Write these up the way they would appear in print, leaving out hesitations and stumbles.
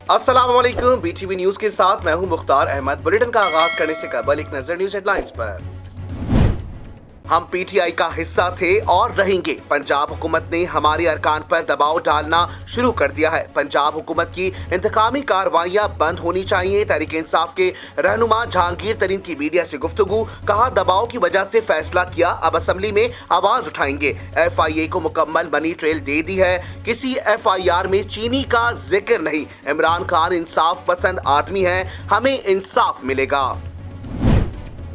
अस्सलाम वालेकुम। BTV news के साथ मैं हूं मुख्तार अहमद। बुलेटिन का आगाज करने से कबल एक नजर न्यूज हेडलाइंस पर। हम पीटीआई का हिस्सा थे और रहेंगे। पंजाब हुकूमत ने हमारे अरकान पर दबाव डालना शुरू कर दिया है। पंजाब हुकूमत की इंतकामी कार्रवाइयां बंद होनी चाहिए। तहरीक इंसाफ के रहनुमा जहांगीर तरीन की मीडिया से गुफ्तगू, कहा दबाव की वजह से फैसला किया, अब असेंबली में आवाज उठाएंगे। FIA को मुकम्मल मनी ट्रेल दे दी है, किसी FIR में चीनी का जिक्र नहीं। इमरान खान इंसाफ पसंद आदमी है, हमें इंसाफ मिलेगा।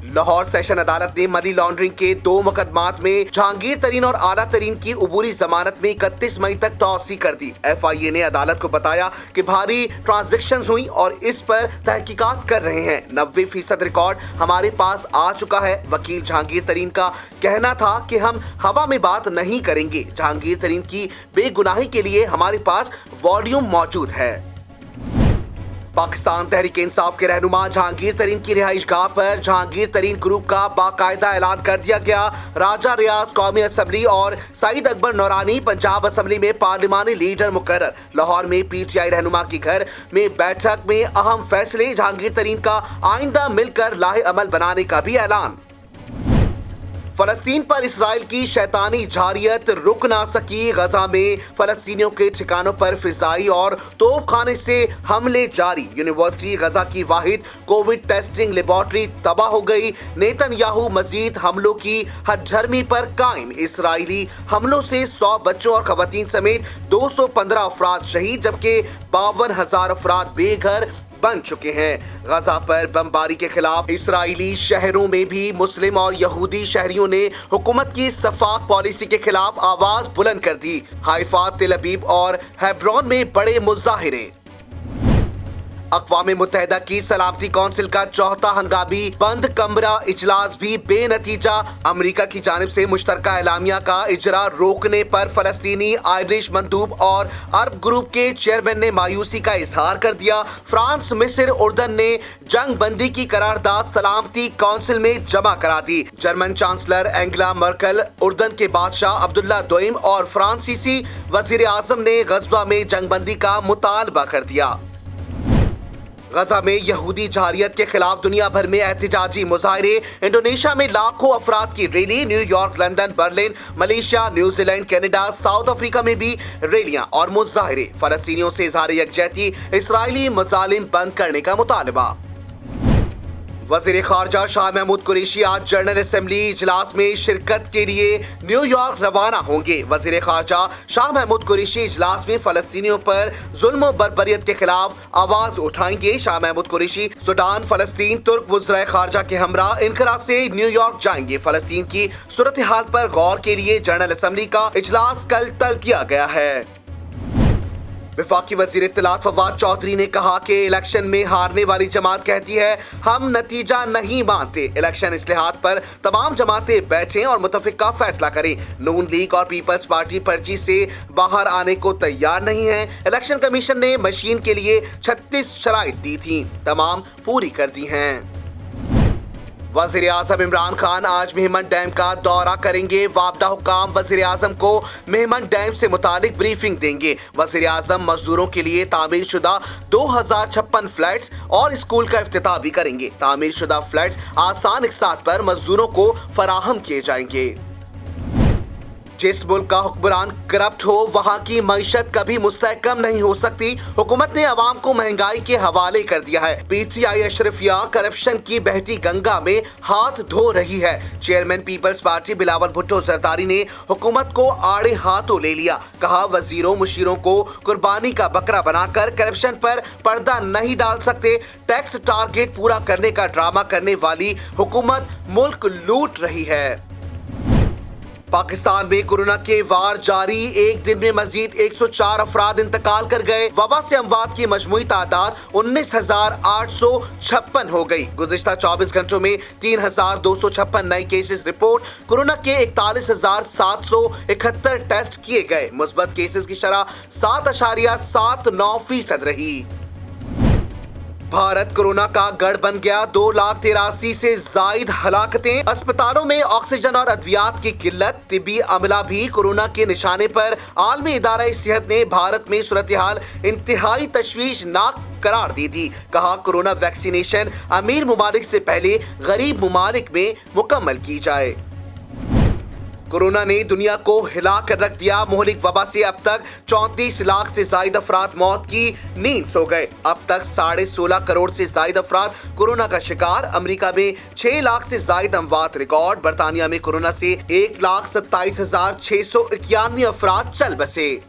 लाहौर सेशन अदालत ने मनी लॉन्ड्रिंग के 2 मुकदमात में जहांगीर तरीन और आला तरीन की उबूरी जमानत में 31 मई तक तौसी कर दी। FIA ने अदालत को बताया कि भारी ट्रांजैक्शंस हुई और इस पर तहकीकात कर रहे हैं। 90% रिकॉर्ड हमारे पास आ चुका है। वकील जहांगीर तरीन का कहना था कि हम हवा में बात नहीं करेंगे। जहांगीर तरीन की बेगुनाही के लिए हमारे पास वॉल्यूम मौजूद है। पाकिस्तान तहरीक इंसाफ के रहनुमा जहांगीर तरीन की रिहाइशगाह पर जहांगीर तरीन ग्रुप का बाकायदा ऐलान कर दिया गया। राजा रियाज कौमी असेंबली और सईद अकबर नौरानी पंजाब असेंबली में पार्लिमानी लीडर मुकर्रर। लाहौर में PTI रहनुमा की घर में बैठक में अहम फैसले। जहांगीर तरीन का आइंदा मिलकर लाहे अमल बनाने का भी ऐलान। फलस्तीन पर इसराइल की शैतानी जारियत रुक ना सकी। गजा में फलस्तीनियों के ठिकानों पर फिजाई और तोपखाने से हमले जारी। यूनिवर्सिटी गजा की वाहिद कोविड टेस्टिंग लेबोरेटरी तबाह हो गई। नेतन्याहू मजीद हमलों की हथधर्मी पर कायम। इसराइली हमलों से 100 बच्चों और खवातीन समेत 215 अफराद शहीद, जबकि 52,000 अफराद बेघर बन चुके हैं। गजा पर बमबारी के खिलाफ इसराइली शहरों में भी मुस्लिम और यहूदी शहरियों ने हुकूमत की सफाक पॉलिसी के खिलाफ आवाज बुलंद कर दी। हाइफा, तेल अबीब और हेब्रोन में बड़े मुजाहिरे। अक़वाम मुत्तहिदा की सलामती कौंसिल का चौथा हंगामी बंद कमरा इजलास भी बेनतीजा। अमेरिका की जानिब से मुश्तरका एलामिया का इजरा रोकने पर फलस्तीनी, आयरिश मंदूब और अरब ग्रुप के चेयरमैन ने मायूसी का इजहार कर दिया। फ्रांस, मिस्र, उर्दन ने जंग बंदी की करारदाद सलामती कौंसिल में जमा करा दी। जर्मन चांसलर एंगेला मर्केल, उर्दन के बादशाह अब्दुल्ला दोइम और फ्रांसीसी वजीर आजम ने गज़वा में जंग बंदी का मुतालबा कर दिया। गजा में यहूदी जारियत के खिलाफ दुनिया भर में एहतजाजी मुजाहरे। इंडोनेशिया में लाखों अफराद की rally. New York, London, Berlin, Malaysia, New Zealand, Canada, south Africa में भी रैलियां और मुजाहरे। फलस्तीनियों से इज़हार यकजहती, इसराइली मज़ालिम बंद करने का मुतालबा। वज़ीर ख़ारजा शाह महमूद कुरैशी आज जनरल असेंबली इजलास में शिरकत के लिए न्यूयॉर्क रवाना होंगे। वज़ीर ख़ारजा शाह महमूद कुरैशी इजलास में फ़लस्तीनियों पर जुल्म और बर्बरियत के खिलाफ आवाज उठाएंगे। शाह महमूद कुरैशी सूडान, फ़लस्तीन, तुर्क वज़ीर ख़ारजा के हमरा इनकरा से न्यूयॉर्क जाएंगे। फ़लस्तीन की सूरत हाल पर गौर के लिए जनरल असेंबली का इजलास कल तलब किया गया है। वफाकी वज़ीर इत्तलात फवाद चौधरी ने कहा कि इलेक्शन में हारने वाली जमात कहती है हम नतीजा नहीं मानते। इलेक्शन इस्लाहात पर तमाम जमातें बैठें और मुतफ़िक़ा फैसला करें। नून लीग और पीपल्स पार्टी पर्ची से बाहर आने को तैयार नहीं है। इलेक्शन कमीशन ने मशीन के लिए 36 शराइत दी थी, तमाम पूरी कर दी हैं। वज़ीर आज़म इमरान खान आज मेहमन डैम का दौरा करेंगे। वापडा हुक्काम वज़ीर आज़म को मेहमन डैम से मुतालिक ब्रीफिंग देंगे। वज़ीर आज़म मजदूरों के लिए तामीर शुदा 2056 फ्लैट्स और स्कूल का इफ्तिताह भी करेंगे। तामीर शुदा फ्लैट्स आसान इक़सात पर मजदूरों को फराहम किए जाएंगे। जिस मुल्क का हुक्मरान करप्ट हो वहाँ की मईशत कभी मुस्तहकम नहीं हो सकती। हुकूमत ने अवाम को महंगाई के हवाले कर दिया है। PTI अशरफिया करप्शन की बहती गंगा में हाथ धो रही है। Chairman Peoples Party Bilawal Bhutto Zardari ने हुकूमत को आड़े हाथों ले लिया। कहा वजीरों मुशीरों को कुर्बानी का बकरा बनाकर करप्शन पर पर्दा नहीं डाल सकते। टैक्स टारगेट पूरा करने का ड्रामा करने वाली हुकूमत मुल्क लूट रही है। पाकिस्तान में कोरोना के वार जारी। एक दिन में मजीद 104 अफराद इंतकाल कर गए। वबा से अमवात की मजमूई तादाद 19,856 हो गई। गुज़िश्ता 24 घंटों में 3,256 नए केसेस रिपोर्ट। कोरोना के 41,771 टेस्ट किए गए। मुस्बत केसेस की शरह 7.79% रही। भारत कोरोना का गढ़ बन गया। 2,83,000 से जायद हलाकतें। अस्पतालों में ऑक्सीजन और अद्वियात की किल्लत। तिब्बी अमला भी कोरोना के निशाने पर। आलमी इदारा सेहत ने भारत में सूरत हाल इंतहाई तशवीशनाक करार दी थी। कहा कोरोना वैक्सीनेशन अमीर मुमालिक से पहले गरीब मुमालिक में मुकम्मल की जाए। कोरोना ने दुनिया को हिला कर रख दिया। मोहलिक वबा से अब तक 34 लाख से ज्यादा अफराद मौत की नींद सो गए। अब तक 16.5 करोड़ से ज्यादा अफराद कोरोना का शिकार। अमेरिका में 6 लाख से ज्यादा अमवात रिकॉर्ड। बरतानिया में कोरोना से 1,27,691 अफराद चल बसे।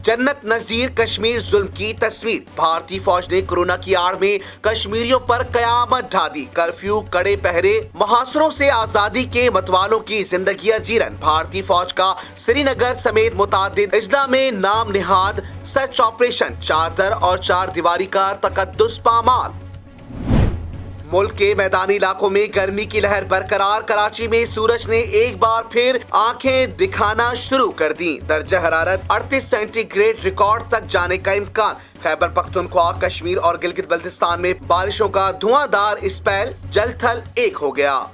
जन्नत नजीर कश्मीर जुल्म की तस्वीर। भारतीय फौज ने कोरोना की आड़ में कश्मीरियों पर कयामत ढा दी। कर्फ्यू, कड़े पहरे, मुहासरों से आजादी के मतवालों की जिंदगियां जीरन। भारतीय फौज का श्रीनगर समेत मुतादिद अजला में नाम निहाद सर्च ऑपरेशन। चादर और चार दीवारी का तकद्दुस पामाल। मुल्क के मैदानी इलाकों में गर्मी की लहर बरकरार। कराची में सूरज ने एक बार फिर आंखें दिखाना शुरू कर दी। दर्जा हरारत 38 सेंटीग्रेड रिकॉर्ड तक जाने का इम्कान। खैबर पख्तूनख्वा, कश्मीर और गिलगित बल्तिस्तान में बारिशों का धुआंधार स्पेल। जल थल एक हो गया।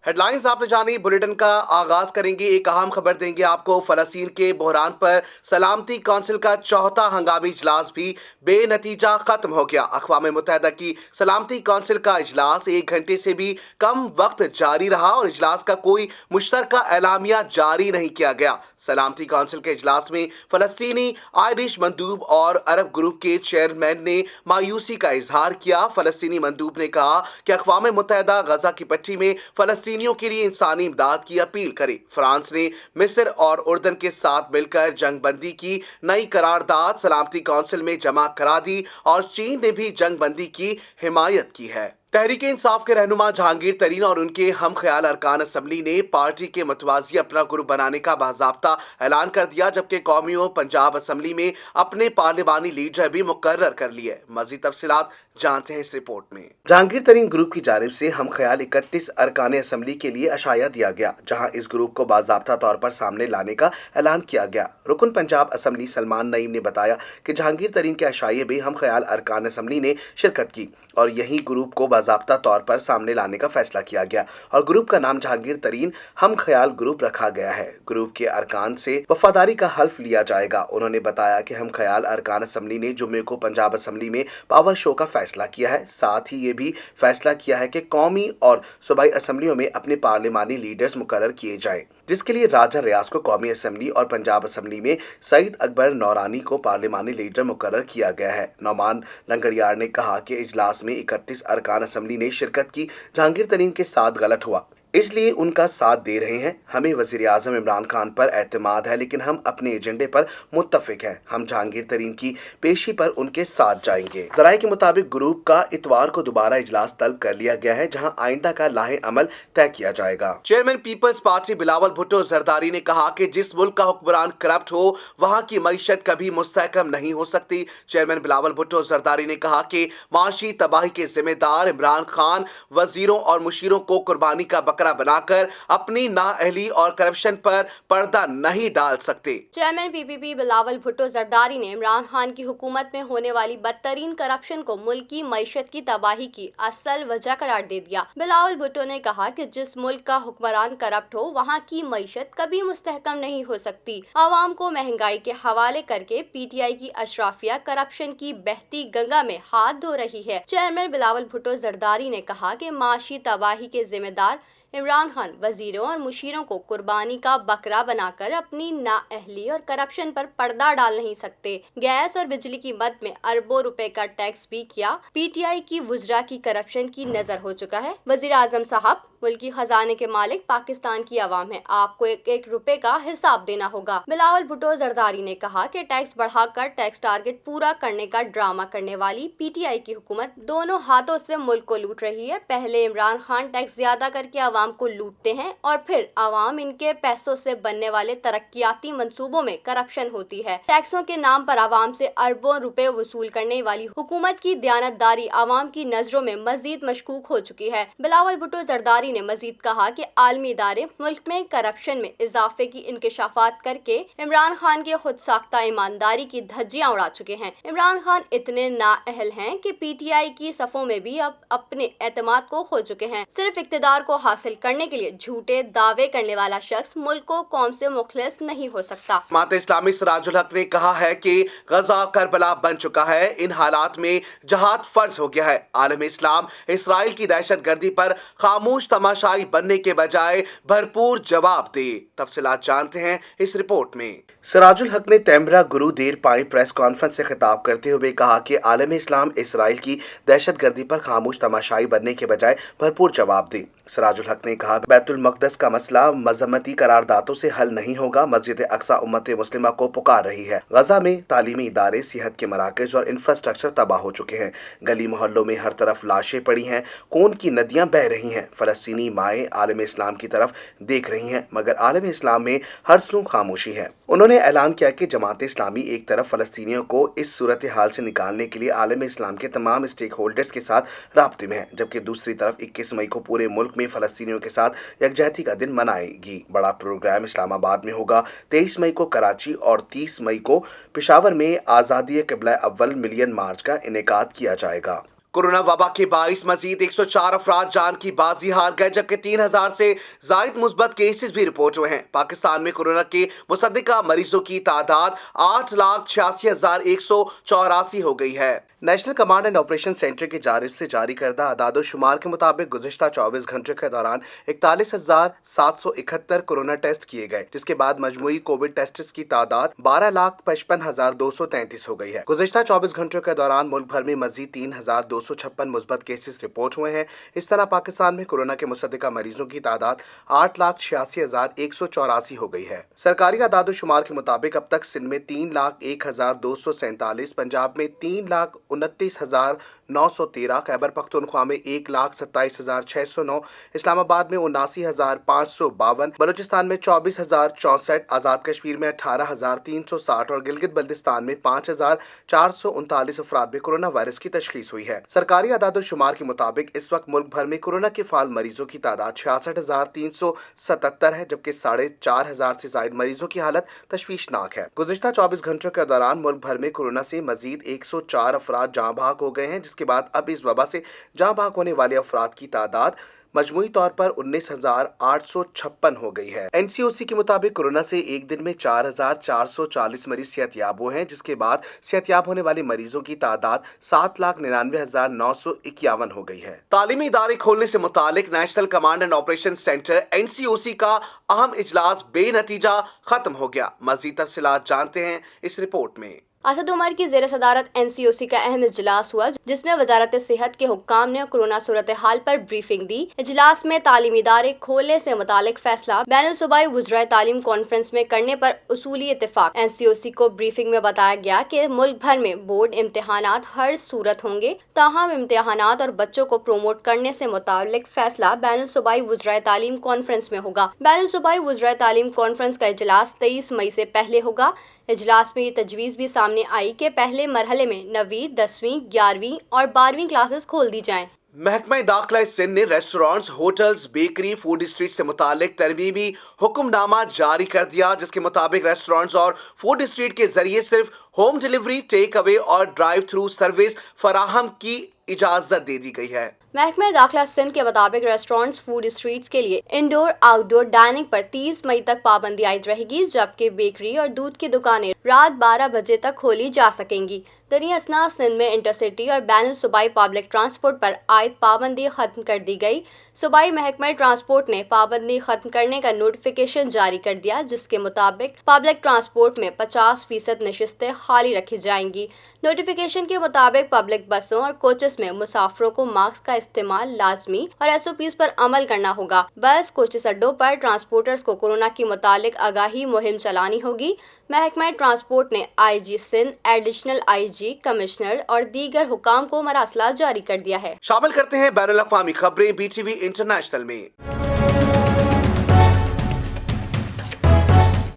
हेडलाइंस आपने जानी। बुलेटिन का आगाज करेंगे। एक अहम खबर देंगे आपको। फलस्तीन के बहरान पर सलामती काउंसिल का चौथा हंगामी इजलास भी बेनतीजा खत्म हो गया। अक़वाम मुत्तहिदा की सलामती काउंसिल का इजलास 1 घंटे से भी कम वक्त जारी रहा और इजलास का कोई मुश्तरका एलामिया जारी नहीं किया गया। सलामती काउंसिल के इजलास में फलस्तीनी, आयरिश मंदूब और अरब ग्रुप के चेयरमैन ने मायूसी का इजहार किया। फलस्तीनी मंदूब ने कहा कि अक़वाम मुत्तहिदा गजा की पट्टी में फलस्तीनियों के लिए इंसानी इमदाद की अपील करे। फ्रांस ने मिस्र और उर्दन के साथ मिलकर जंगबंदी की नई करारदाद सलामती काउंसिल में जमा करा दी और चीन ने भी जंगबंदी की हिमायत की है। तहरीक इंसाफ के रहनुमा जहांगीर तरीन और उनके हम ख्याल अरकान असम्बली ने पार्टी के मतवाजी अपना ग्रुप बनाने का बाज़ाब्ता ऐलान कर दिया, जबकि कौमियों पंजाब असम्बली में अपने पार्लिमानी लीडर भी मुकर्रर कर लिए। मज़ीद तफसीलात जानते हैं इस रिपोर्ट में। जहांगीर तरीन ग्रुप की जानिब से हम ख्याल 31 अरकान असम्बली के लिए अशाया दिया गया, जहां इस ग्रुप को बाज़ाब्ता तौर पर सामने लाने का ऐलान किया गया। रुकन पंजाब असम्बली सलमान नईम ने बताया कि जहांगीर तरीन के अशाये में हम ख्याल अरकान असम्बली ने शिरकत की और यही ग्रुप को बाज़ाब्ता तौर पर सामने लाने का फैसला किया गया और ग्रुप का नाम जहांगीर तरीन हम ख्याल ग्रुप रखा गया है। ग्रुप के अरकान से वफादारी का हल्फ लिया जाएगा। उन्होंने बताया कि हम ख्याल अरकान असम्बली ने जुम्मे को पंजाब असम्बली में पावर शो का फैसला किया है। साथ ही ये भी फैसला किया है कि कौमी और सूबाई असम्बलियों में अपने पार्लिमानी लीडर्स मुकर्रर किए जाएं, जिसके लिए राजा रियाज को कौमी असम्बली और पंजाब असम्बली में सईद अकबर नौरानी को पार्लिमानी लीडर मुकर्रर किया गया है। नौमान लंगड़ियार ने कहा कि इजलास में 31 अरकान असम्बली ने शिरकत की। जहांगीर तरीन के साथ गलत हुआ, इसलिए उनका साथ दे रहे हैं। हमें वज़ीर आज़म इमरान खान पर एतमाद है, लेकिन हम अपने एजेंडे पर मुत्तफिक हैं। हम जहांगीर तरीन की पेशी पर उनके साथ जाएंगे। ज़राए के मुताबिक ग्रुप का इतवार को दोबारा इजलास तलब कर लिया गया है, जहां आइंदा का लाहे अमल तय किया जाएगा। Chairman Peoples Party Bilawal Bhutto Zardari ने कहा कि जिस मुल्क का हुक्मरान करप्ट हो वहाँ की मईशत कभी मुस्तहकम नहीं हो सकती। चेयरमैन बिलावल भुट्टो जरदारी ने कहा कि माशी तबाही के जिम्मेदार इमरान खान वजीरों और मुशीरों को कुर्बानी का बकरा बनाकर अपनी नाअहली और करप्शन पर पर्दा नहीं डाल सकते। चेयरमैन पीपीपी बिलावल भुट्टो जरदारी ने इमरान खान की हुकूमत में होने वाली बदतरीन करप्शन को मुल्क की मईशत की तबाही की असल वजह करार दे दिया। बिलावल भुट्टो ने कहा कि जिस मुल्क का हुक्मरान करप्ट हो वहाँ की मईशत कभी मुस्तहकम नहीं हो सकती। आवाम को महंगाई के हवाले करके पीटीआई की अशराफिया करप्शन की बहती गंगा में हाथ धो रही है। चेयरमैन बिलावल भुट्टो जरदारी ने कहा कि माशी तबाही के जिम्मेदार इमरान खान वजीरों और मुशीरों को कुर्बानी का बकरा बनाकर अपनी नाअहली और करप्शन पर पर्दा डाल नहीं सकते। गैस और बिजली की मद में अरबों रुपए का टैक्स भी किया। पीटीआई की वुज़रा की करप्शन की नजर हो चुका है। वजीर आजम साहब, मुल्की खजाने के मालिक पाकिस्तान की आवाम है, आपको एक एक रुपए का हिसाब देना होगा। बिलावल भुट्टो जरदारी ने कहा कि टैक्स बढ़ाकर टैक्स टारगेट पूरा करने का ड्रामा करने वाली पीटीआई की हुकूमत दोनों हाथों से मुल्क को लूट रही है। पहले इमरान खान टैक्स ज्यादा करके عوام کو لوٹتے ہیں اور پھر عوام ان کے پیسوں سے بننے والے ترقیاتی منصوبوں میں کرپشن ہوتی ہے۔ ٹیکسوں کے نام پر عوام سے اربوں روپے وصول کرنے والی حکومت کی دیانتداری عوام کی نظروں میں مزید مشکوک ہو چکی ہے۔ بلاول بھٹو زرداری نے مزید کہا کہ عالمی ادارے ملک میں کرپشن میں اضافے کی انکشافات کر کے عمران خان کے خود ساختہ ایمانداری کی دھجیاں اڑا چکے ہیں۔ عمران خان اتنے نااہل ہیں کہ پی ٹی آئی کی صفوں میں بھی اب اپنے اعتماد کو کھو چکے ہیں۔ صرف اقتدار کو حاصل کرنے کے لیے جھوٹے دعوے کرنے والا شخص ملک و قوم سے مخلص نہیں ہو سکتا۔ جماعت اسلامی سراج الحق نے کہا ہے کہ غزہ کربلا بن چکا ہے، ان حالات میں جہاد فرض ہو گیا ہے۔ عالم اسلام اسرائیل کی دہشت گردی پر خاموش تماشائی بننے کے بجائے بھرپور جواب دے۔ تفصیلات جانتے ہیں اس رپورٹ میں۔ سراج الحق نے تیمرا گرو دیر پائی پریس کانفرنس سے خطاب کرتے ہوئے کہا کہ عالم اسلام اسرائیل کی دہشت گردی پر خاموش تماشائی بننے کے بجائے بھرپور جواب دے۔ سراج الحق نے کہا بیت المقدس کا مسئلہ مذمتی قراردادوں سے حل نہیں ہوگا۔ مسجد اقصی امت مسلمہ کو پکار رہی ہے۔ غزہ میں تعلیمی ادارے، صحت کے مراکز اور انفراسٹرکچر تباہ ہو چکے ہیں۔ گلی محلوں میں ہر طرف لاشیں پڑی ہیں، خون کی ندیاں بہہ رہی ہیں۔ فلسطینی مائیں عالم اسلام کی طرف دیکھ رہی ہیں، مگر عالم اسلام میں ہر سو خاموشی ہے۔ انہوں نے اعلان کیا کہ جماعت اسلامی ایک طرف فلسطینیوں کو اس صورتحال سے نکالنے کے لیے عالم اسلام کے تمام اسٹیک ہولڈرز کے ساتھ رابطے میں ہے، جبکہ دوسری طرف 21 مئی کو پورے ملک میں فلسطینیوں کے ساتھ یکجہتی کا دن منائے گی۔ بڑا پروگرام اسلام آباد میں ہوگا۔ 23 مئی کو کراچی اور 30 مئی کو پشاور میں آزادی قبلہ اول ملین مارچ کا انعقاد کیا جائے گا۔ کورونا وبا کے باعث مزید 104 افراد جان کی بازی ہار گئے، جبکہ 3000 سے زائد مثبت کیسز بھی رپورٹ ہوئے ہیں۔ پاکستان میں کورونا کے مصدقہ مریضوں کی تعداد 8,86,184 ہو گئی ہے۔ National command and operation centre کی جانب سے جاری کردہ اعداد و شمار کے مطابق گزشتہ 24 گھنٹوں کے دوران 41,771 کورونا ٹیسٹ کیے گئے، جس کے بعد مجموعی کووڈ ٹیسٹس کی تعداد 12,55,233 ہو گئی ہے۔ گزشتہ 24 گھنٹوں کے دوران ملک بھر میں مزید 3,256 مثبت کیسز رپورٹ ہوئے ہیں۔ اس طرح پاکستان میں کورونا کے مصدقہ مریضوں کی تعداد 8,86,184 ہو گئی ہے۔ سرکاری اعداد و شمار کے مطابق اب تک سندھ میں 3,01,247، پنجاب میں 3,29,913، خیبر پختونخوا میں 1,27,609، اسلام آباد میں 79,552، بلوچستان میں 24,064، آزاد کشمیر میں 18,360 اور گلگت بلتستان میں 5,439 افراد میں کورونا وائرس کی تشخیص ہوئی ہے۔ سرکاری اعداد و شمار کے مطابق اس وقت ملک بھر میں کورونا کے فعال مریضوں کی تعداد 66,377 ہے، جبکہ 4,500 سے زائد مریضوں کی حالت تشویشناک ہے۔ گزشتہ 24 گھنٹوں کے دوران ملک بھر میں کورونا سے مزید 104 افراد جاں بحق ہو گئے ہیں، جس کے بعد اب اس وبا سے جاں بحق ہونے والے افراد کی تعداد مجموعی طور پر 19,856 ہو گئی ہے۔ این سی او سی کے مطابق کورونا سے ایک دن میں 4,440 مریض صحت یاب ہوئے ہیں، جس کے بعد صحت یاب ہونے والے مریضوں کی تعداد 7,99,951 ہو گئی ہے۔ تعلیمی ادارے کھولنے سے متعلق national command and operation centre N C O C کا اہم اجلاس بے نتیجہ ختم ہو گیا۔ مزید تفصیلات جانتے ہیں اس رپورٹ میں۔ اسد عمر کی زیر صدارت این سی او سی کا اہم اجلاس ہوا، جس میں وزارت صحت کے حکام نے کورونا صورتحال پر بریفنگ دی۔ اجلاس میں تعلیمی ادارے کھولنے سے متعلق فیصلہ بین الصوبائی وزرائے تعلیم کانفرنس میں کرنے پر اصولی اتفاق۔ این سی او سی کو بریفنگ میں بتایا گیا کہ ملک بھر میں بورڈ امتحانات ہر صورت ہوں گے، تاہم امتحانات اور بچوں کو پروموٹ کرنے سے متعلق فیصلہ بین الصوبائی وزرائے تعلیم کانفرنس میں ہوگا۔ بین الصوبائی وزرائے تعلیم کانفرنس کا اجلاس 23 مئی سے پہلے ہوگا۔ اجلاس میں یہ تجویز بھی سامنے آئی کہ پہلے مرحلے میں 9ویں، 10ویں، 11ویں اور 12ویں کلاسز کھول دی جائیں۔ محکمہ داخلہ سندھ نے restaurants, hotels, bakery, food street سے متعلق ترمیمی حکم نامہ جاری کر دیا، جس کے مطابق ریسٹورانٹس اور فوڈ اسٹریٹ کے ذریعے صرف ہوم ڈیلیوری، ٹیک اوے اور ڈرائیو تھرو سروس فراہم کی اجازت دے دی گئی ہے۔ محکمہ داخلہ سندھ کے مطابق ریسٹورانٹس، فوڈ اسٹریٹس کے لیے انڈور آؤٹ ڈور ڈائننگ پر 30 مئی تک پابندی عائد رہے گی، جبکہ بیکری اور دودھ کی دکانیں رات 12 بجے تک کھولی جا سکیں گی۔ دریں اثنا سندھ میں انٹرسٹی اور بین الصوبائی پبلک ٹرانسپورٹ پر عائد پابندی ختم کر دی گئی۔ صوبائی محکمہ ٹرانسپورٹ نے پابندی ختم کرنے کا نوٹیفیکیشن جاری کر دیا، جس کے مطابق پبلک ٹرانسپورٹ میں 50% نشستیں خالی رکھی جائیں گی۔ نوٹیفیکیشن کے مطابق پبلک بسوں اور کوچز میں مسافروں کو ماسک کا استعمال لازمی اور ایس او پیز پر عمل کرنا ہوگا۔ بس کوچز اڈوں پر ٹرانسپورٹرز کو کورونا کے متعلق آگاہی مہم چلانی ہوگی۔ محکمہ ٹرانسپورٹ نے I G Sindh, additional I G, commissioner اور دیگر حکام کو مراسلہ جاری کر دیا ہے۔ شامل کرتے ہیں بین الاقوامی خبریں بی ٹی وی انٹرنیشنل میں۔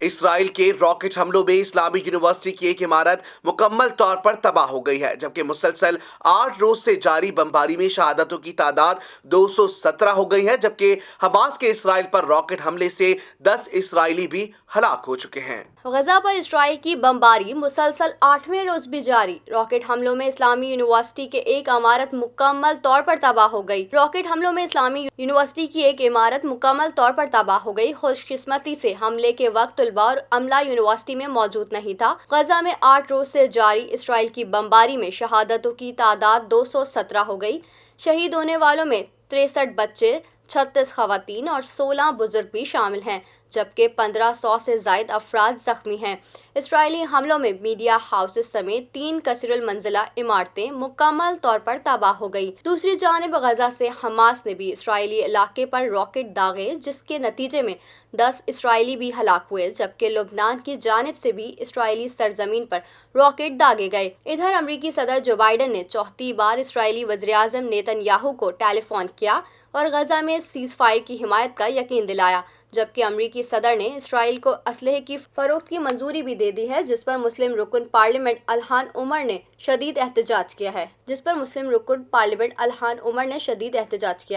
इसराइल के रॉकेट हमलों में इस्लामी यूनिवर्सिटी की एक इमारत मुकम्मल तौर पर तबाह हो गई है, जबकि मुसलसल 8 रोज से जारी बमबारी में शहादतों की तादाद 217 हो गई है, जबकि हमास के इसराइल पर रॉकेट हमले से 10 इसराइली भी हलाक हो चुके हैं। गजा पर इसराइल की बमबारी मुसलसल 8वें रोज भी जारी। रॉकेट हमलों में इस्लामी यूनिवर्सिटी के एक इमारत मुकम्मल तौर पर तबाह हो गई। रॉकेट हमलों में इस्लामी यूनिवर्सिटी की एक इमारत मुकम्मल तौर पर तबाह हो गई। खुशकिस्मती से हमले के वक्त तलबा और अमला यूनिवर्सिटी में मौजूद नहीं था। गजा में 8 रोज से जारी इसराइल की बमबारी में शहादतों की तादाद 217 हो गई। शहीद होने वालों में 63 बच्चे, 36 खवातीन और 16 बुजुर्ग भी शामिल हैं, जबकि 1500 से जायद अफराद जख्मी हैं। इसराइली हमलों में मीडिया हाउसेस समेत 3 कसीरुल मंजिला इमारतें मुकम्मल तौर पर तबाह हो गई। दूसरी जानिब गजा से हमास ने भी इसराइली इलाके पर रॉकेट दागे, जिसके नतीजे में 10 इसराइली भी हलाक हुए, जबकि लुबनान की जानिब से भी इसराइली सरजमीन पर रॉकेट दागे गए। इधर अमरीकी सदर जो बाइडन ने चौथी बार इसराइली वज़ीर-ए-आज़म नेतन्याहू को टेलीफोन किया और गजा में सीज फायर की हिमायत का यकीन दिलाया, जबकि अमरीकी सदर ने इसराइल को असलहे की फरोख्त की मंजूरी भी दे दी है, जिस पर मुस्लिम रुकन पार्लियामेंट अल्हान उमर ने शदीद एहतजाज किया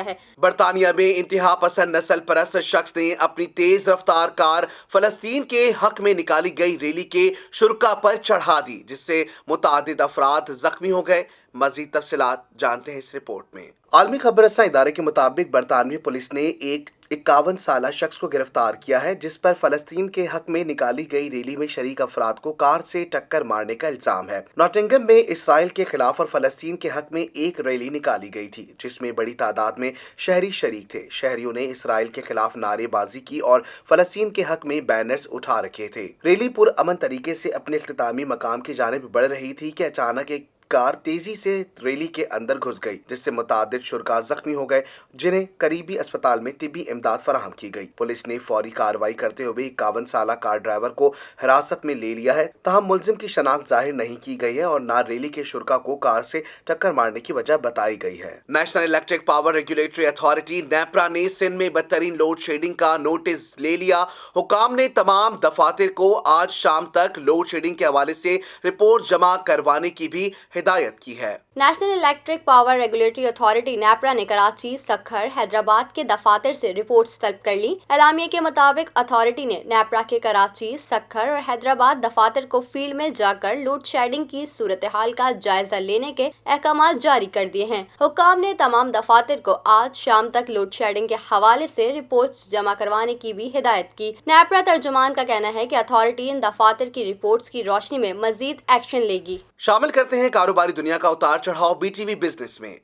है। बरतानिया में इंतहा पसंद नस्ल परस्त शख्स ने अपनी तेज रफ्तार कार फलस्तीन के हक में निकाली गई रैली के शुरका पर चढ़ा दी, जिससे मुतादिद अफराद जख्मी हो गए। मजीद तफसीलात जानते हैं इस रिपोर्ट में। आलमी खबर रसा इदारे के मुताबिक बरतानवी पुलिस ने एक 51 साला शख्स को गिरफ्तार किया है, जिस पर फलस्तीन के हक में निकाली गई रैली में शरीक अफराद को कार से टक्कर मारने का इल्जाम है। नॉटिंघम में इसराइल के खिलाफ और फलस्तीन के हक में एक रैली निकाली गई थी, जिसमें बड़ी तादाद में शहरी शरीक थे। शहरियों ने इसराइल के खिलाफ नारेबाजी की और फलस्तीन के हक में बैनर्स उठा रखे थे। रैली पुरअमन तरीके से अपने इख्तितामी मकाम की जानिब बढ़ रही थी कि अचानक एक कार तेजी से रैली के अंदर घुस गई, जिससे मुतादिद शुरका जख्मी हो गए, जिन्हें करीबी अस्पताल में तिब्बी इमदाद फराहम की गई। पुलिस ने फौरी कार्रवाई करते हुए 51 साला कार ड्राइवर को हिरासत में ले लिया है। ताहम मुलजिम की शनाख्त जाहिर नहीं की गई है और ना रैली के शुरका को कार से टक्कर मारने की वजह बताई गई है। National electric power regulatory authority NEPRA ने सिंध में बदतरीन लोड शेडिंग का नोटिस ले लिया। हुकाम ने तमाम दफातर को आज शाम तक लोड शेडिंग के हवाले से रिपोर्ट जमा करवाने की भी हिदायत की है। National electric power regulatory authority NEPRA ने कराची, सक्खर, हैदराबाद के दफातर से रिपोर्ट्स तलब कर ली। एलामिया के मुताबिक अथॉरिटी ने नेपरा के कराची, सक्खर और हैदराबाद दफातर को फील्ड में जाकर लोड शेडिंग की सूरत हाल का जायजा लेने के अहकाम जारी कर दिए हैं। हुकाम ने तमाम दफातर को आज शाम तक लोड शेडिंग के हवाले से रिपोर्ट्स जमा करवाने की भी हिदायत की। नेपरा तर्जुमान का कहना है कि अथॉरिटी इन दफातर की रिपोर्ट्स की रोशनी में मजीद एक्शन लेगी। शामिल करते हैं कारोबारी दुनिया का उतार चढ़ाव बीटीवी बिजनेस में।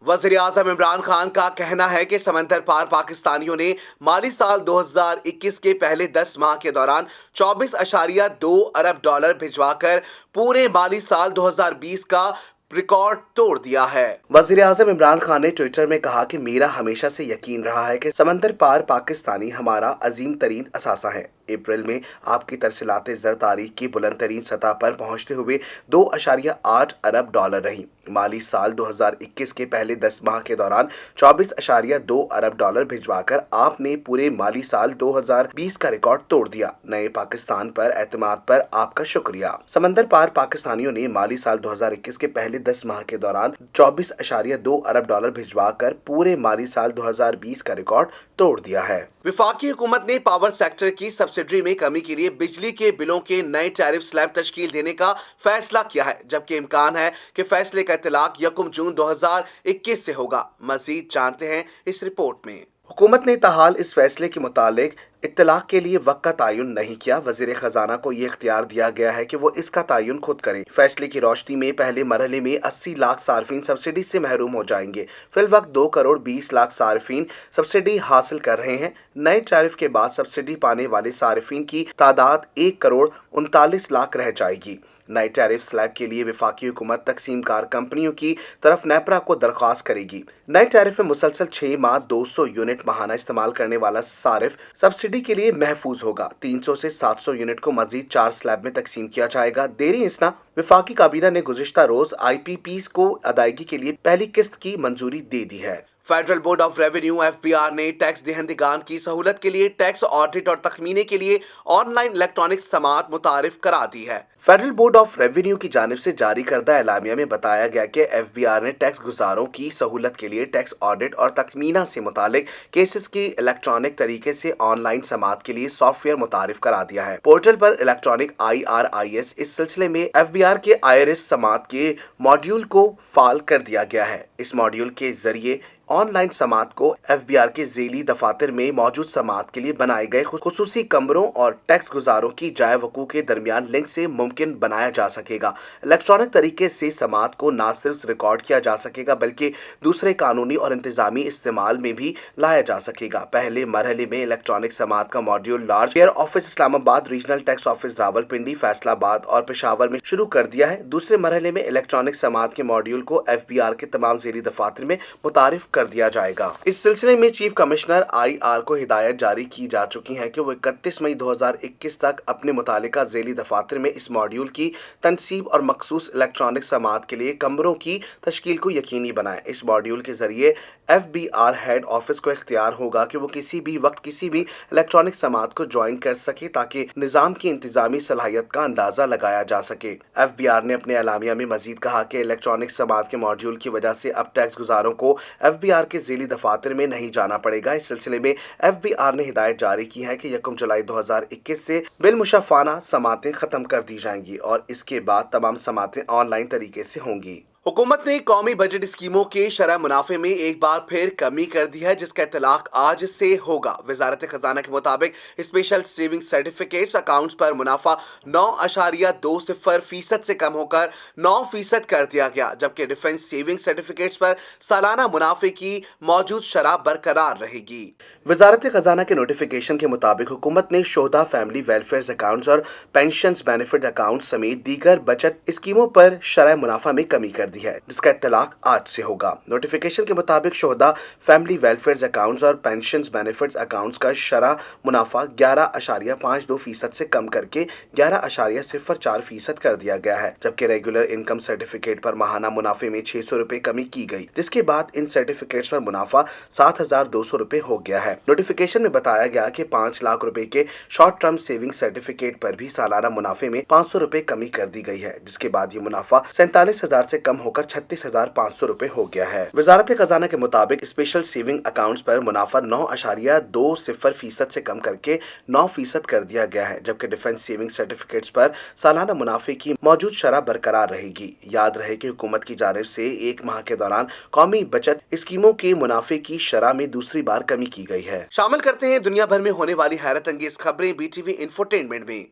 वज़ीर-ए-आज़म इमरान खान का कहना है कि समंदर पार पाकिस्तानियों ने माली साल 2021 के पहले 10 माह के दौरान 24.2 अरब डॉलर भिजवाकर पूरे माली साल 2020 का रिकॉर्ड तोड़ दिया है। वज़ीर-ए-आज़म इमरान खान ने ट्विटर में कहा कि मेरा हमेशा से यकीन रहा है कि समंदर पार पाकिस्तानी हमारा अजीम तरीन असासा है। अप्रैल में आपकी तरसीलात ज़र तारीख की बुलंद तरीन सतह पर पहुँचते हुए 2.8 अरब डॉलर रही। माली साल 2021 के पहले 10 माह के दौरान 24.2 अरब डॉलर भिजवाकर आपने पूरे माली साल 2020 का रिकॉर्ड तोड़ दिया। नए पाकिस्तान पर एतमाद पर आपका शुक्रिया। समंदर पार पाकिस्तानियों ने माली साल 2021 के पहले 10 माह के दौरान 24.2 अरब डॉलर भिजवाकर पूरे माली साल 2020 का रिकॉर्ड तोड़ दिया है। वफाकी हुकूमत ने पावर सेक्टर की सब्सिडी में कमी के लिए बिजली के बिलों के नए टैरिफ स्लैब तश्कील देने का फैसला किया है, जबकि इम्कान है कि फैसले का इतलाक 1 जून 2021 से होगा। मजीद जानते हैं इस रिपोर्ट में। हुकूमत ने ताहाल इस फैसले के मुतालिक इत्तलाक के लिए वक्त का तयन नहीं किया। वज़ीर खजाना को ये इख्तियार दिया गया है कि वो इसका तयन खुद करें। फैसले की रोशनी में पहले मरहले में 80 लाख सार्फिन सब्सिडी से महरूम हो जाएंगे। फिलवक्त 2 करोड़ 20 लाख सार्फिन सब्सिडी हासिल कर रहे हैं। नए टैरिफ के बाद सब्सिडी पाने वाले सार्फिन की तादाद 1 करोड़ 39 लाख रह जाएगी। नए टैरिफ स्लैब के लिए वफाकी हुकूमत तकसीम कार कंपनियों की तरफ नेपरा को दरख्वास्त करेगी। नए टैरिफ में मुसलसल 6 माह 200 यूनिट माहाना इस्तेमाल करने वाला सारिफ सब्सिडी के लिए महफूज होगा। 300 से 700 यूनिट को मजीद 4 स्लैब में तकसीम किया जाएगा। देरी इसना वफाकी काबीना ने गुज़िश्ता रोज IPPs को अदायगी के लिए पहली किस्त की मंजूरी दे दी है। Federal board of revenue (FBR) ने टैक्स दहंदगान की सहूलत के लिए टैक्स ऑडिट और तखमीने के लिए ऑनलाइन इलेक्ट्रॉनिक समात मुतारिफ करा दी है। फेडरल बोर्ड ऑफ रेवेन्यू की जानिब से जारी करदा एलामिया में बताया गया कि FBR ने टैक्स गुजारों की सहूलत के लिए टैक्स ऑडिट और तखमीना से मुतालिक केसेस की इलेक्ट्रॉनिक तरीके से ऑनलाइन समात के लिए सॉफ्टवेयर मुतारिफ करा दिया है। पोर्टल पर इलेक्ट्रॉनिक IRIS इस सिलसिले में FBR के IRS समात के मॉड्यूल को फाल कर दिया गया है। इस मॉड्यूल के जरिए ऑनलाइन समात को FBR के ज़ेली दफातर में मौजूद समात के लिए बनाए गए खुसूसी कमरों और टैक्स गुजारों की जाय वकूअ के दरमियान लिंक से मुमकिन बनाया जा सकेगा। इलेक्ट्रॉनिक तरीके से समात को न सिर्फ रिकॉर्ड किया जा सकेगा बल्कि दूसरे कानूनी और इंतजामी इस्तेमाल में भी लाया जा सकेगा। पहले मरहले में इलेक्ट्रॉनिक समात का module large care office Islamabad, regional tax office Rawalpindi, Faisalabad और पेशावर में शुरू कर दिया है। दूसरे मरहले में इलेक्ट्रॉनिक समात के मॉड्यूल को FBR के तमाम ज़ेली दफातर में मुतारिफ कर दिया जाएगा। इस सिलसिले में चीफ कमिश्नर IR को हिदायत जारी की जा चुकी है कि वो 31 मई 2021 तक अपने मुतालिका ज़ेली दफातर में इस मॉड्यूल की तनसीब और मखसूस इलेक्ट्रॉनिक समात के लिए कमरों की तश्कील को यकीनी बनाए। इस मॉड्यूल के जरिए FBR हेड ऑफिस को इख्तियार होगा कि वो किसी भी वक्त किसी भी इलेक्ट्रॉनिक समात को ज्वाइन कर सके ताकि निज़ाम की इंतजामी सलाहियत का अंदाजा लगाया जा सके। FBR ने अपने एलामिया में मजीद कहा कि इलेक्ट्रॉनिक समात के मॉड्यूल की वजह से अब टैक्स गुजारों को FBR के ज़ेली दफातर में नहीं जाना पड़ेगा। इस सिलसिले में FBR ने हिदायत जारी की है कि 1 जुलाई 2021 से बिलमुशफ़ाना समातें खत्म कर दी जाएंगी और इसके बाद तमाम समातें ऑनलाइन तरीके से होंगी। हुकूमत ने कौमी बजट स्कीमों के शरह मुनाफे में एक बार फिर कमी कर दी है, जिसका इतलाक आज से होगा। वजारत खजाना के मुताबिक स्पेशल सेविंग सर्टिफिकेट्स अकाउंट्स पर मुनाफा 9.20% से कम होकर 9% कर दिया गया, जबकि डिफेंस सेविंग सर्टिफिकेट्स पर सालाना मुनाफे की मौजूद शरह बरकरार रहेगी। वजारत खजाना के नोटिफिकेशन के मुताबिक हुकूमत ने शोहदा फैमिली वेलफेयर अकाउंट्स और पेंशन बेनिफिट अकाउंट समेत दीगर बचत स्कीमों पर शरह मुनाफा में कमी कर दी है, जिसका इत्तलाक आज से होगा। नोटिफिकेशन के मुताबिक शोहदा फैमिली वेलफेयर अकाउंट्स और पेंशन बेनिफिट्स अकाउंट्स का शरह मुनाफा 11.52% से कम करके 11.04% कर दिया गया है, जबकि रेगुलर इनकम सर्टिफिकेट पर माहाना मुनाफे में 600 रुपए कमी की गई, जिसके बाद इन सर्टिफिकेट्स पर मुनाफा 7,200 रुपए हो गया है। नोटिफिकेशन में बताया गया कि 5 लाख रुपए के शॉर्ट टर्म सेविंग सर्टिफिकेट पर भी सालाना मुनाफे में 500 रुपए कमी कर दी गई है, जिसके बाद ये मुनाफा 47,000 से कम होकर 36,500 रुपए हो गया है। वजारत खजाना के मुताबिक स्पेशल सेविंग अकाउंट्स पर मुनाफा 9.20% से कम करके 9% कर दिया गया है, जबकि डिफेंस सेविंग सर्टिफिकेट्स पर सालाना मुनाफे की मौजूद शरह बरकरार रहेगी। याद रहे कि हुकूमत की जानिब से एक माह के दौरान कौमी बचत स्कीमों के मुनाफे की शरह में दूसरी बार कमी की गई है। शामिल करते हैं दुनिया भर में होने वाली हैरत अंगेज खबरें BTV इंफोटेनमेंट में।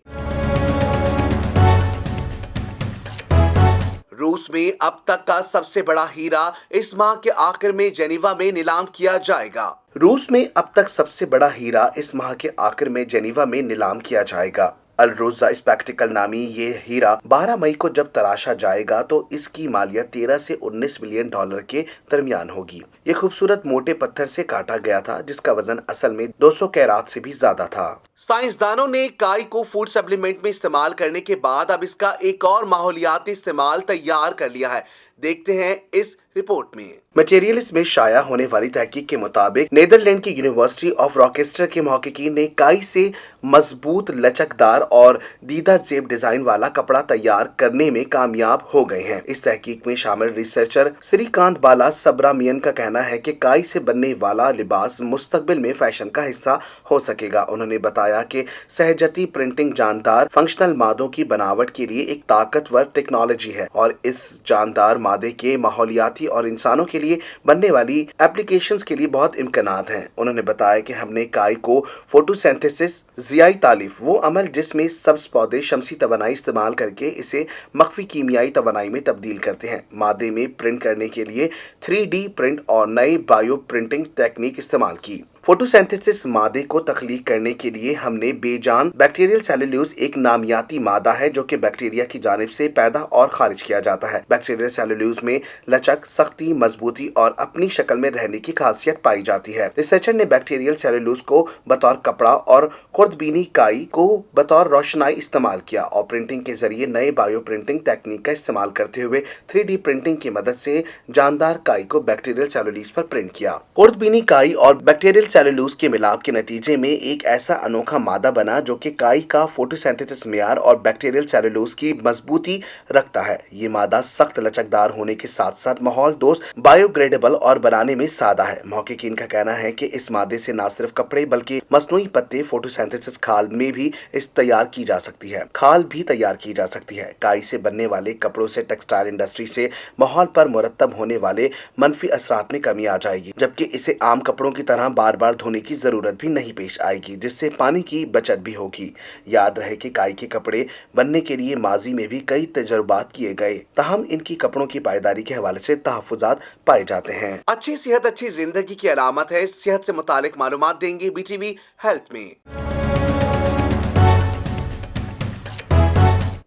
रूस में अब तक का सबसे बड़ा हीरा इस माह के आखिर में जेनीवा में नीलाम किया जाएगा। रूस में अब तक सबसे बड़ा हीरा इस माह के आखिर में जेनीवा में नीलाम किया जाएगा। अल रोजा स्पेक्टिकल नामी ये हीरा 12 मई को जब तराशा जाएगा तो इसकी मालियत 13 से 19 मिलियन डॉलर के दरमियान होगी। ये खूबसूरत मोटे पत्थर से काटा गया था, जिसका वजन असल में 200 कैरात से भी ज्यादा था। साइंसदानों ने काई को फूड सप्लीमेंट में इस्तेमाल करने के बाद अब इसका एक और माहौलियाती इस्तेमाल तैयार कर लिया है। देखते हैं इस रिपोर्ट में। मटेरियल्स में शाया होने वाली तहकीक के मुताबिक नीदरलैंड की यूनिवर्सिटी ऑफ रॉचेस्टर के महक़क़ीन ने काई से मजबूत, लचकदार और दीदा जेब डिजाइन वाला कपड़ा तैयार करने में कामयाब हो गए हैं। इस तहकीक में शामिल रिसर्चर श्रीकांत बाला सबरामियन का कहना है कि काई से बनने वाला लिबास मुस्तकबिल में फैशन का हिस्सा हो सकेगा। उन्होंने बताया कि सहजती प्रिंटिंग जानदार फंक्शनल मादों की बनावट के लिए एक ताकतवर टेक्नोलॉजी है और इस जानदार मादे के माहौलियाती और इंसानों के लिए बनने वाली एप्लीकेशंस के लिए बहुत इम्कानात हैं। उन्होंने बताया कि हमने काई को फोटोसिंथेसिस, ज़ियाई तालीफ, वो अमल जिसमें सब्ज़ पौधे शमसी तवानाई इस्तेमाल करके इसे मख्फी कीमियाई तवानाई में तब्दील करते हैं, मादे में प्रिंट करने के लिए 3D प्रिंट और नई बायो प्रिंटिंग तकनीक इस्तेमाल की। फोटोसिंथेसिस मादे को तख्लीक करने के लिए हमने बेजान बैक्टीरियल सेलुलोज एक नामियाती मादा है जो कि बैक्टीरिया की जानिब से पैदा और खारिज किया जाता है। बैक्टीरियल सेलुलोज में लचक, सख्ती, मजबूती और अपनी शक्ल में रहने की खासियत पाई जाती है। रिसर्चर ने बैक्टीरियल सेलुलोज को बतौर कपड़ा और खुर्दबीनी काई को बतौर रोशनाई इस्तेमाल किया और प्रिंटिंग के जरिए नए बायो प्रिंटिंग तकनीक का इस्तेमाल करते हुए 3D प्रिंटिंग की मदद से जानदार काई को बैक्टीरियल सेलुलोज पर प्रिंट किया। खुर्दबीनी काई और बैक्टीरियल सेलुलोज के मिलाप के नतीजे में एक ऐसा अनोखा मादा बना जो कि काई का फोटोसिंथेसिस मेयार और बैक्टीरियल सेलुलोज की मजबूती रखता है। ये मादा सख्त लचकदार होने के साथ साथ माहौल दोस्त, बायोग्रेडेबल और बनाने में सादा है। महक़क़ीन का कहना है कि इस मादे से न सिर्फ कपड़े बल्कि मसनूई पत्ते, फोटोसिंथेसिस खाल में भी तैयार की जा सकती है। खाल भी तैयार की जा सकती है। काई से बनने वाले कपड़ों से टेक्सटाइल इंडस्ट्री से माहौल पर मुरतब होने वाले मनफी असरात में कमी आ जाएगी, जबकि इसे आम कपड़ों की तरह बार बार धोने की जरूरत भी नहीं पेश आएगी, जिससे पानी की बचत भी होगी। याद रहे कि काई के कपड़े बनने के लिए माजी में भी कई तजुर्बात किए गए, ताहम इनकी कपड़ों की पायदारी के हवाले से तहफ़्फ़ुज़ात पाए जाते हैं। अच्छी सेहत अच्छी जिंदगी की अलामत है। सेहत से मुतालिक मालूमात देंगे BTV हेल्थ में।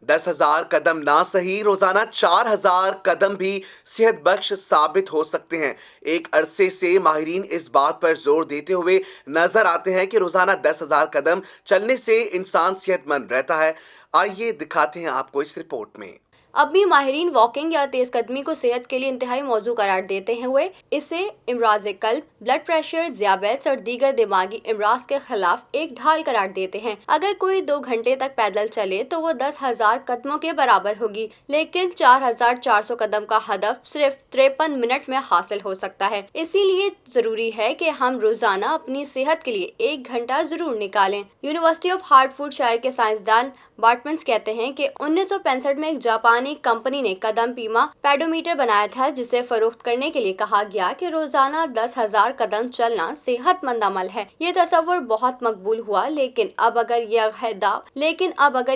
10,000 कदम ना सही, रोजाना 4,000 कदम भी सेहत बख्श साबित हो सकते हैं। एक अरसे से माहिरीन इस बात पर जोर देते हुए नजर आते हैं कि रोजाना 10,000 कदम चलने से इंसान सेहतमंद रहता है। आइए दिखाते हैं आपको इस रिपोर्ट में। अब भी माहिरीन वॉकिंग या तेज कदमी को सेहत के लिए इंतहाई मौजू करार देते हैं हुए इसे इमराज कल्ब, ब्लड प्रेशर, ज़ियाबेट्स और दीगर दिमागी इमराज के खिलाफ एक ढाल करार देते हैं। अगर कोई 2 घंटे तक पैदल चले तो वो 10,000 कदमों के बराबर होगी, लेकिन 4,400 कदम का हदफ सिर्फ 53 मिनट में हासिल हो सकता है। इसीलिए जरूरी है कि हम रोजाना अपनी सेहत के लिए 1 घंटा जरूर निकालें। यूनिवर्सिटी ऑफ हार्टफोर्डशायर के साइंसदान बार्टमन्स कहते हैं कि 1965 में एक जापानी कंपनी ने कदम पीमा पेडोमीटर बनाया था, जिसे फरोख्त करने के लिए कहा गया कि रोजाना 10,000 कदम चलना सेहतमंद अमल है। ये तस्वुर बहुत मकबूल हुआ, लेकिन अब अगर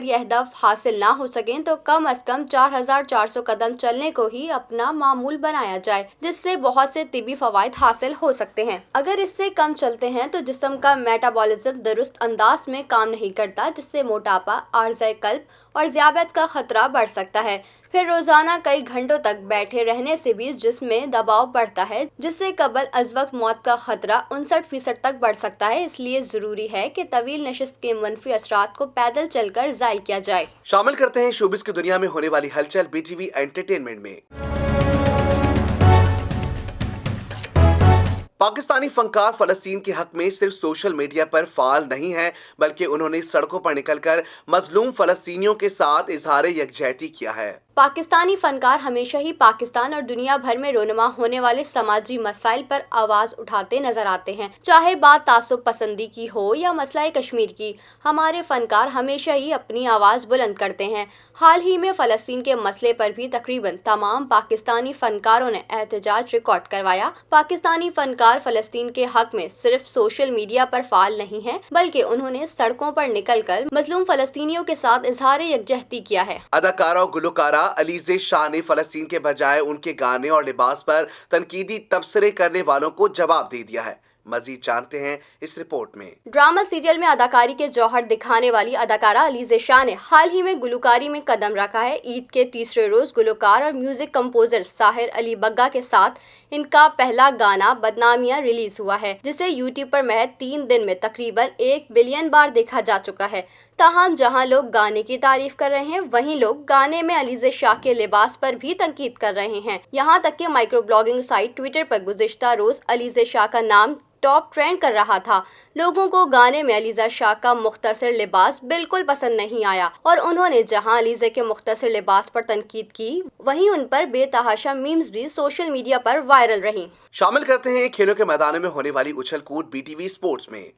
यह हदफ हासिल ना हो सके तो कम अज कम 4,400 कदम चलने को ही अपना मामूल बनाया जाए, जिससे बहुत से तिबी फवायद हासिल हो सकते हैं। अगर इससे कम चलते हैं तो जिस्म का मेटाबॉलिज्म दुरुस्त अंदाज में काम नहीं करता, जिससे मोटापा, आर्ज़ाए कल्ब और ज़ियाबेट्स का खतरा बढ़ सकता है। फिर रोजाना कई घंटों तक बैठे रहने से भी जिस्म में दबाव बढ़ता है, जिससे कबल अज वक्त मौत का खतरा 59% तक बढ़ सकता है। इसलिए जरूरी है कि तवील नशिस्त के मनफी असरात को पैदल चलकर ज़ायल किया जाए। शामिल करते हैं शोबिस की दुनिया में होने वाली हलचल BTV एंटरटेनमेंट में। पाकिस्तानी फनकार फलस्तीन के हक में सिर्फ सोशल मीडिया पर फाल नहीं है, बल्कि उन्होंने सड़कों पर निकलकर मजलूम फलस्तीनियों के साथ इजहार यकजहती किया है। पाकिस्तानी फनकार हमेशा ही पाकिस्तान और दुनिया भर में रोनमा होने वाले समाजी मसाइल पर आवाज उठाते नजर आते हैं, चाहे बात तासुब पसंदी की हो या मसला कश्मीर की। हमारे फनकार हमेशा ही अपनी आवाज बुलंद करते हैं। हाल ही में फलस्तीन के मसले पर भी तकरीबन तमाम पाकिस्तानी फनकारों ने एहतजाज रिकॉर्ड करवाया। पाकिस्तानी फनकार फलस्तीन के हक में सिर्फ सोशल मीडिया पर फाल नहीं है, बल्कि उन्होंने सड़कों पर निकलकर मजलूम फलस्तीनियों के साथ इजहार यकजहती किया है। अदाकारा और गुलकारा अलीज़े शाह ने फलस्तीन के बजाय उनके गाने और लिबास पर तनकीदी तबसरे करने वालों को जवाब दे दिया है। मजीद जानते हैं इस रिपोर्ट में। ड्रामा सीरियल में अदाकारी के जौहर दिखाने वाली अदाकारा अलीज़े शाह ने हाल ही में गुलकारी में कदम रखा है। ईद के तीसरे रोज गुलकार और म्यूजिक कंपोजर साहिर अली बग्गा के साथ इनका पहला गाना बदनामियां रिलीज हुआ है, जिसे यूट्यूब पर महज 3 दिन में तकरीबन 1 बिलियन बार देखा जा चुका है। ताहम जहां लोग गाने की तारीफ कर रहे हैं, वहीं लोग गाने में अलीज़े शाह के लिबास पर भी तनकीद कर रहे हैं। यहां तक कि माइक्रो ब्लॉगिंग साइट ट्विटर पर गुज़िश्ता रोज अलीज़े शाह का नाम टॉप ट्रेंड कर रहा था। लोगों को गाने में अलीज़ा शाह का मुख्तसर लिबास बिल्कुल पसंद नहीं आया और उन्होंने जहां अलीज़े के मुख्तसर लिबास पर तनकीद की, वहीं उन पर बेतहाशा मीम्स भी सोशल मीडिया पर वायरल रही। शामिल करते हैं खेलों के मैदानों में होने वाली उछल कूद BTV स्पोर्ट्स में।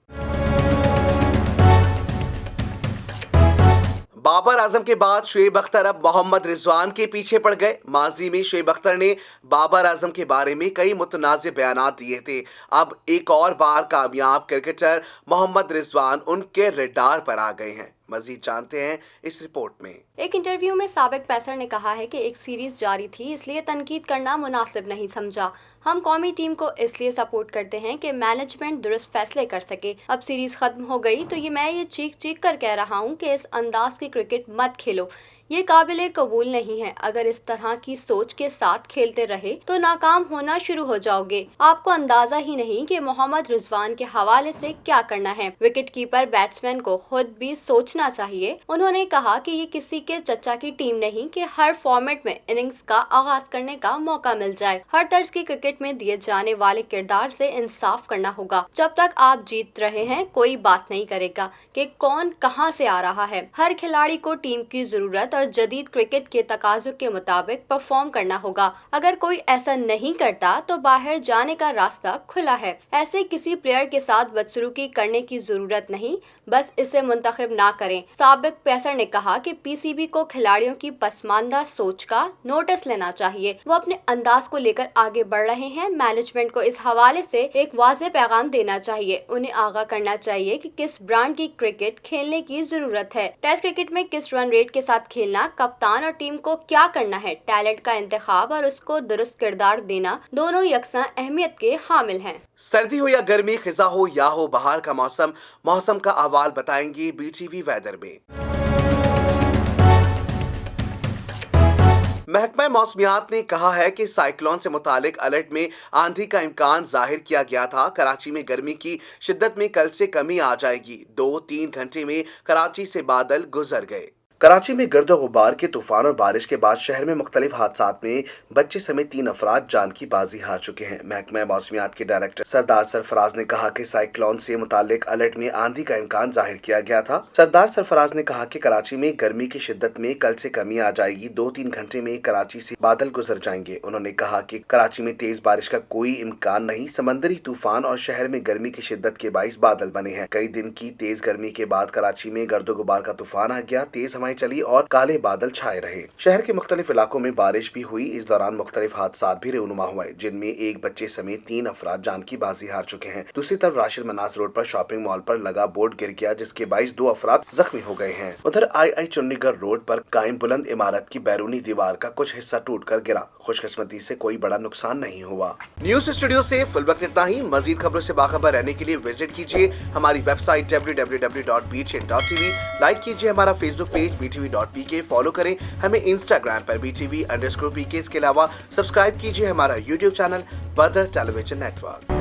बाबर आजम के बाद शुएब अख्तर अब मोहम्मद रिजवान के पीछे पड़ गए। माजी में शुएब अख्तर ने बाबर आजम के बारे में कई मुतनाज़िर बयानात दिए थे। अब एक और बार कामयाब क्रिकेटर मोहम्मद रिजवान उनके रडार पर आ गए हैं। मजीद जानते हैं इस रिपोर्ट में। एक इंटरव्यू में साबिक पेसर ने कहा है कि एक सीरीज जारी थी, इसलिए तनकीद करना मुनासिब नहीं समझा। हम कौमी टीम को इसलिए सपोर्ट करते हैं कि मैनेजमेंट दुरुस्त फैसले कर सके। अब सीरीज खत्म हो गई तो मैं ये चीख चीख कर कह रहा हूँ कि इस अंदाज की क्रिकेट मत खेलो, ये काबिले कबूल नहीं है। अगर इस तरह की सोच के साथ खेलते रहे तो नाकाम होना शुरू हो जाओगे। आपको अंदाजा ही नहीं कि मोहम्मद रिजवान के हवाले से क्या करना है। विकेट कीपर बैट्समैन को खुद भी सोचना चाहिए। उन्होंने कहा कि ये किसी के चचा की टीम नहीं कि हर फॉर्मेट में इनिंग्स का आगाज करने का मौका मिल जाए। हर तर्ज की क्रिकेट में दिए जाने वाले किरदार से इंसाफ करना होगा। जब तक आप जीत रहे हैं कोई बात नहीं करेगा कि कौन कहां से आ रहा है। हर खिलाड़ी को टीम की जरूरत और जदीद क्रिकेट के तकाज़ों के मुताबिक परफॉर्म करना होगा। अगर कोई ऐसा नहीं करता तो बाहर जाने का रास्ता खुला है। ऐसे किसी प्लेयर के साथ बदसलूकी करने की जरूरत नहीं, बस इसे मुंतखब ना करें। साबिक पेसर ने कहा कि पीसीबी को खिलाड़ियों की पसमानदा सोच का नोटिस लेना चाहिए। वो अपने अंदाज को लेकर आगे बढ़ रहे हैं। मैनेजमेंट को इस हवाले से एक वाज़ेह पैगाम देना चाहिए। उन्हें आगाह करना चाहिए कि किस ब्रांड की क्रिकेट खेलने की जरूरत है। टेस्ट क्रिकेट में किस रन रेट के साथ खेलना, कप्तान और टीम को क्या करना है। टैलेंट का इंतखाब और उसको दुरुस्त किरदार देना दोनों यकसा अहमियत के हामिल हैं। सर्दी हो या गर्मी, खिजा हो या हो बहार का मौसम का अहवाल बताएंगे बीटीवी वेदर में। महकमा मौसमियात ने कहा है कि साइक्लोन से मुतालिक अलर्ट में आंधी का इम्कान जाहिर किया गया था। कराची में गर्मी की शिद्दत में कल से कमी आ जाएगी। 2-3 घंटे में कराची से बादल गुजर गए। कराची में गर्द गुबार के तूफान और बारिश के बाद शहर में मुख्तलिफ हादसात में बच्चे समेत 3 अफराद जान की बाजी हार चुके हैं। महकमा मौसमियात के डायरेक्टर सरदार सरफराज ने कहा कि साइक्लोन से मुतालिक अलर्ट में आंधी का इम्कान जाहिर किया गया था। सरदार सरफराज ने कहा कि कराची में गर्मी की शिद्दत में कल से कमी आ जाएगी। 2-3 घंटे में कराची से बादल गुजर जाएंगे। उन्होंने कहा कि कराची में तेज बारिश का कोई इम्कान नहीं। समंदरी तूफान और शहर में गर्मी की शिद्दत के बाइस बादल बने हैं। कई दिन की तेज गर्मी के बाद कराची में गर्द गुबार का तूफान आ गया। तेज चली और काले बादल छाए रहे। शहर के मुख्तलिफ इलाकों में बारिश भी हुई। इस दौरान मुख्तलिफ हादसात भी रूनुमा हुए, जिनमें एक बच्चे समेत 3 अफराद जान की बाजी हार चुके हैं। दूसरी तरफ राशिद मनास रोड पर शॉपिंग मॉल पर लगा बोर्ड गिर गया, जिसके बाइस 2 अफराद जख्मी हो गए हैं। उधर आई चंडीगढ़ रोड पर कायम बुलंद इमारत की बैरूनी दीवार का कुछ हिस्सा टूट कर गिरा। खुशकिस्मती से कोई बड़ा नुकसान नहीं हुआ। न्यूज स्टूडियो से फिल वक्त इतना ही। मजीद खबरों से बाखबर रहने के लिए विजिट कीजिए हमारी वेबसाइट www.btn.tv। लाइक कीजिए हमारा फेसबुक पेज btv.pk। फॉलो करें हमें इंस्टाग्राम पर btv_pk। इसके अलावा सब्सक्राइब कीजिए हमारा यूट्यूब चैनल बदर टेलीविजन नेटवर्क।